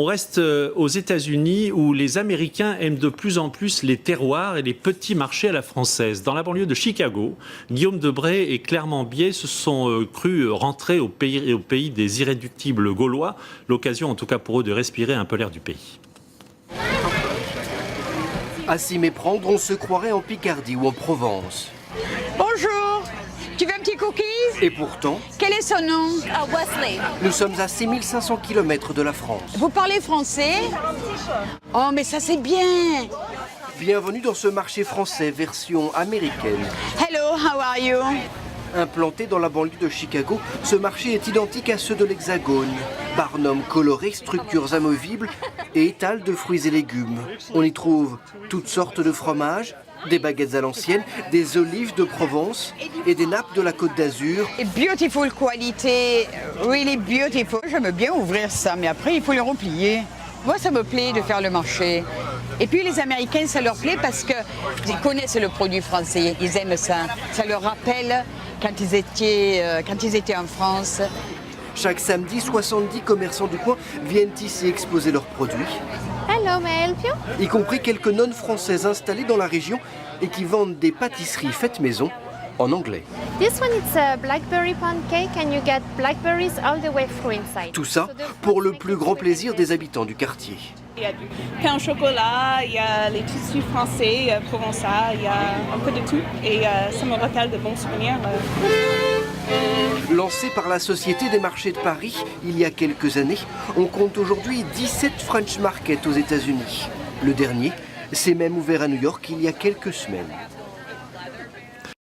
On reste aux États-Unis où les Américains aiment de plus en plus les terroirs et les petits marchés à la française. Dans la banlieue de Chicago, Guillaume Debray et Claire Mambier se sont crus rentrer au pays des irréductibles Gaulois. L'occasion en tout cas pour eux de respirer un peu l'air du pays. À s'y méprendre, on se croirait en Picardie ou en Provence. Bonjour, tu veux un petit cookie? Et pourtant, Quel est son nom? Wesley. nous sommes à 6500 km de la France. Vous parlez français? Oh, mais ça c'est bien. Bienvenue dans ce marché français version américaine. Hello, how are you? Implanté dans la banlieue de Chicago, ce marché est identique à ceux de l'Hexagone. Barnum colorés, structures amovibles et étals de fruits et légumes. On y trouve toutes sortes de fromages, des baguettes à l'ancienne, des olives de Provence et des nappes de la Côte d'Azur. Et beautiful qualité, really beautiful. J'aime bien ouvrir ça, mais après il faut le replier. Moi, ça me plaît de faire le marché. Et puis les Américains, ça leur plaît parce qu'ils connaissent le produit français, ils aiment ça. Ça leur rappelle quand ils étaient en France. Chaque samedi, 70 commerçants du coin viennent ici exposer leurs produits, Hello, may I help you? y compris quelques nonnes françaises installées dans la région et qui vendent des pâtisseries faites maison en anglais. This one it's a blackberry pancake and you get blackberries all the way through inside. Tout ça pour le plus grand plaisir des habitants du quartier. Il y a du pain au chocolat, il y a les tissus français, provençal, il y a un peu de tout. Et ça me rappelle de bons souvenirs. Lancé par la Société des marchés de Paris il y a quelques années, on compte aujourd'hui 17 French Market aux États-Unis. Le dernier s'est même ouvert à New York il y a quelques semaines.